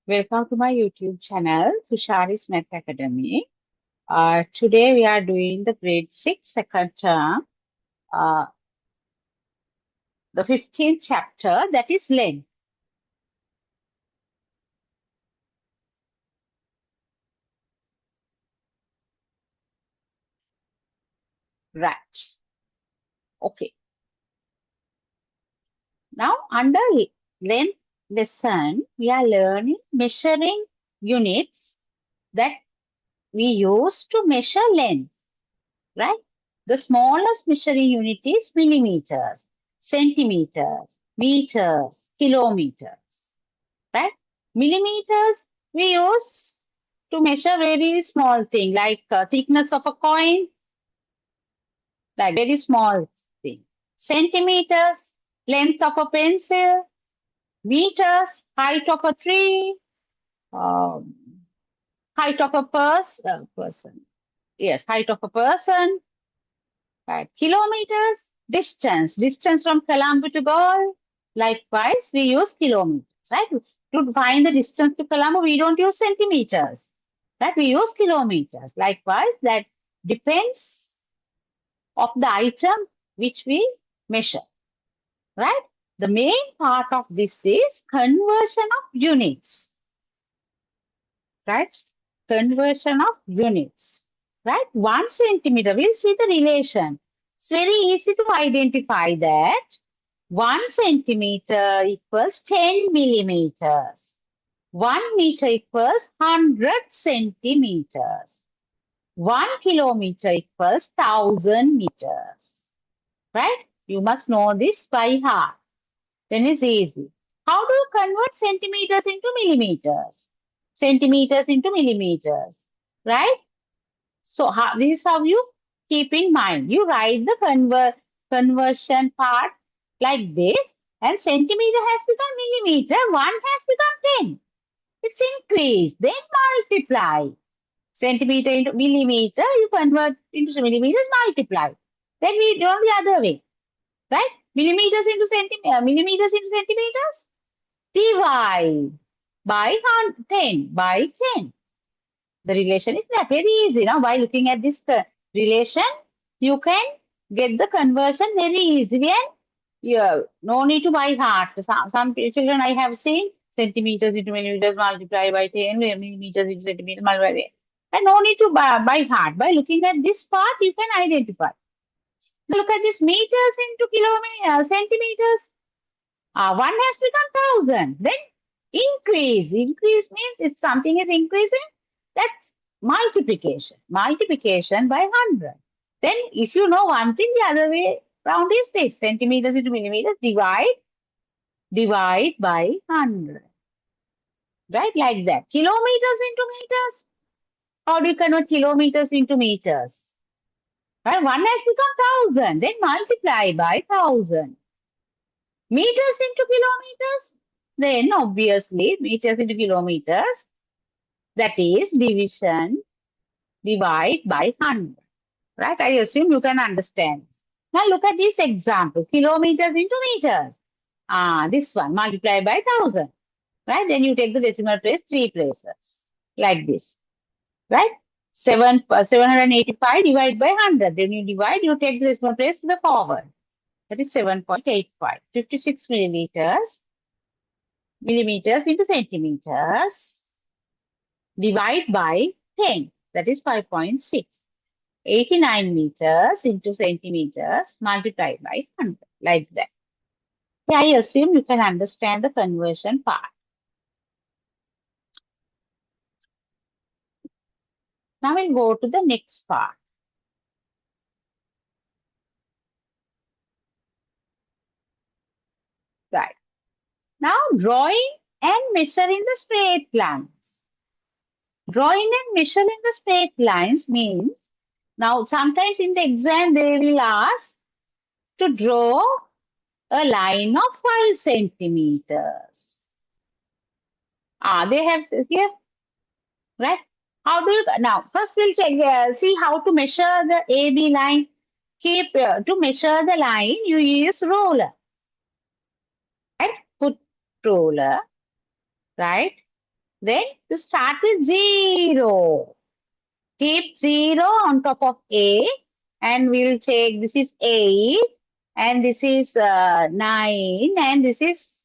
Welcome to my YouTube channel, Tushari's Math Academy. Today we are doing the grade 6 second term, uh, the 15th chapter, that is length. Right. Okay. Now, under length lesson, we are learning measuring units that we use to measure length, right? The smallest measuring unit is millimeters, centimeters, meters, kilometers, right? Millimeters we use to measure very small thing like thickness of a coin, like very small thing. Centimeters, length of a pencil. Meters, height of a tree. Um, height of a person. Yes, height of a person. Right. Kilometers, distance from Colombo to Galle. Likewise, we use kilometers, right? To find the distance to Colombo, we don't use centimeters, right? We use kilometers. Likewise, that depends of the item which we measure, right? The main part of this is conversion of units, right? Conversion of units, right? 1 centimeter, we'll see the relation. It's very easy to identify that 1 centimeter equals 10 millimeters. 1 meter equals 100 centimeters. 1 kilometer equals 1000 meters. Right? You must know this by heart. Then it's easy. How do you convert centimeters into millimeters? Centimeters into millimeters. Right? So this is how you keep in mind. You write the conversion part like this, and centimeter has become millimeter, 1 has become 10. It's increased, then multiply. Centimeter into millimeter, you convert into millimeters, multiply. Then we do the other way, right? Millimeters into centimeters, divide by 10, by 10. The relation is not very easy. Now, by looking at this relation, you can get the conversion very easily, and no need to by heart. Some children I have seen centimeters into millimeters multiply by 10, millimeters into centimeters multiply by 10. And no need to by heart. By looking at this part, you can identify. Now look at this meters into kilometers, centimeters. 1 has become 1000. Then increase. Increase means if something is increasing, that's multiplication. Multiplication by 100. Then if you know one thing, the other way round is this. Centimeters into millimeters, divide by 100. Right, like that. Kilometers into meters. How do you convert kilometers into meters? Right, 1 has become 1000. Then multiply by 1000. Meters into kilometers. Then obviously meters into kilometers. That is division, divide by 100. Right? I assume you can understand. Now look at this example. Kilometers into meters. This one, multiply by 1000. Right? Then you take the decimal place 3 places. Like this. Right? 785 divided by 100. Then you divide, you take the decimal place to the forward. That is 7.85. 56 millimeters. Millimeters into centimeters. Divide by 10. That is 5.6. 89 meters into centimeters multiplied by 100, like that. Yeah, I assume you can understand the conversion part. Now we'll go to the next part. Right. Now drawing and measuring the straight lines. Drawing and measuring the straight lines means, now sometimes in the exam they will ask to draw a line of 5 centimeters. They have here, right? How do you, now first we'll see how to measure the AB line. To measure the line, you use ruler, right? Put ruler, right? Then you start with 0. Keep 0 on top of A, and we'll take, this is 8, and this is 9, and this is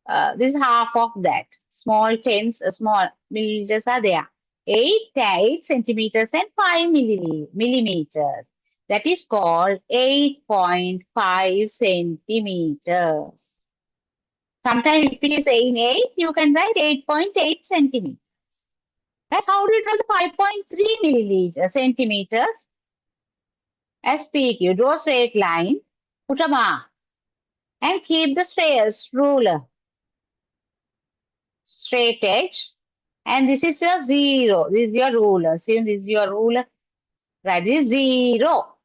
half of that. Small tens, small milliliters are there. 8 centimeters and 5 millimeters. That is called 8.5 centimeters. Sometimes if it is saying 8, you can write 8.8 centimeters. Right? How do you draw the 5.3 milliliters centimeters? As peak, you draw a straight line, put a mark, and keep the ruler, straight edge, and this is your 0. This is your ruler. See, this is your ruler. Right, this is 0.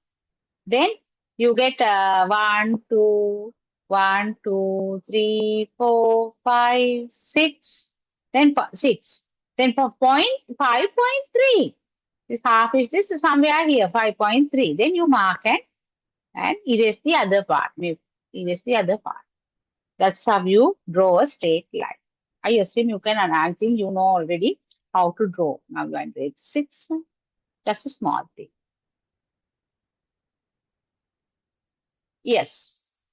Then you get 1, 2, 1, 2, 3, 4, 5, 6. Then 6. Then for 5.3. This half is this somewhere here, 5.3. Then you mark and erase the other part. Erase the other part. That's how you draw a straight line. I assume you can, and I think you know already how to draw. Now you are in grade 6. Just a small thing. Yes.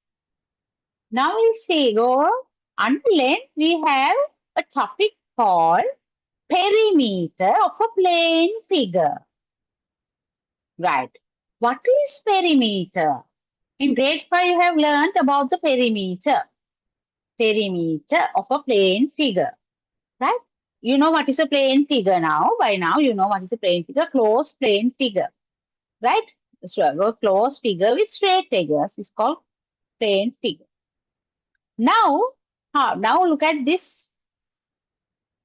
Now we'll see, go under length, we have a topic called perimeter of a plane figure. Right. What is perimeter? In grade 5, you have learned about the perimeter. Perimeter of a plane figure. Right? You know what is a plane figure now. By now, you know what is a plane figure. Closed plane figure. Right? So, a closed figure with straight edges is called plane figure. Now look at this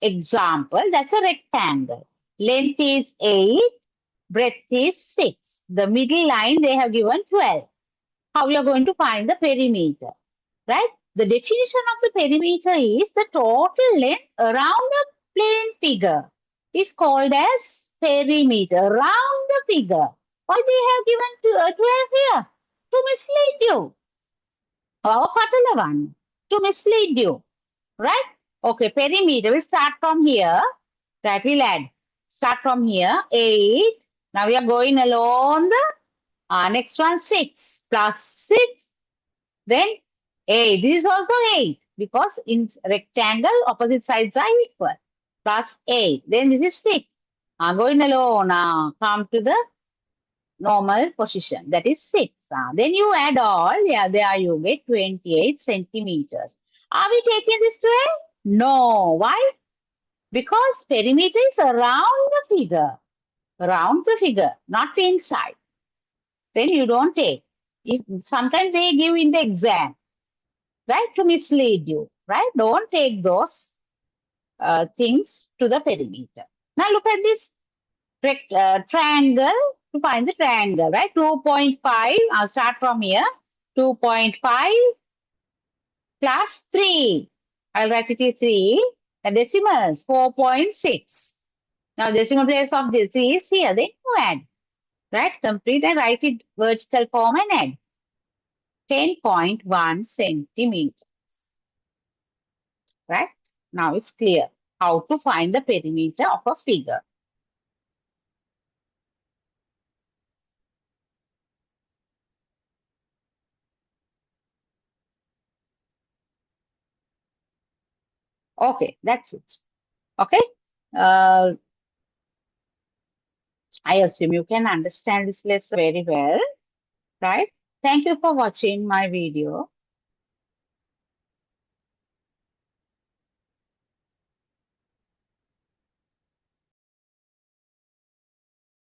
example. That's a rectangle. Length is 8, breadth is 6. The middle line they have given 12. How we are going to find the perimeter, right? The definition of the perimeter is the total length around the plane figure is called as perimeter, around the figure. Why they have given 12 here? To mislead you. Or Patalavan. To mislead you, right? Okay, perimeter, we start from here. That will add. Start from here, 8. Now we are going along the next one, 6 plus 6. Then 8. This is also 8 because in rectangle, opposite sides are equal. Plus 8. Then this is 6. Going along, come to the normal position. That is 6. Then you add all. Yeah, there you get 28 centimeters. Are we taking this 12? No. Why? Because perimeter is around the figure. Around the figure, not inside. Then you don't take. Sometimes they give in the exam, right, to mislead you, right? Don't take those things to the perimeter. Now look at this triangle. To find the triangle, right? 2.5. I'll start from here. 2.5 plus 3. I'll write it as 3. The decimals, 4.6. Now decimal place of the 3 is here. Then you add. Right? Complete and write it vertical form and add. 10.1 centimeters. Right? Now it's clear how to find the perimeter of a figure. Okay, that's it. Okay. I assume you can understand this lesson very well, right? Thank you for watching my video.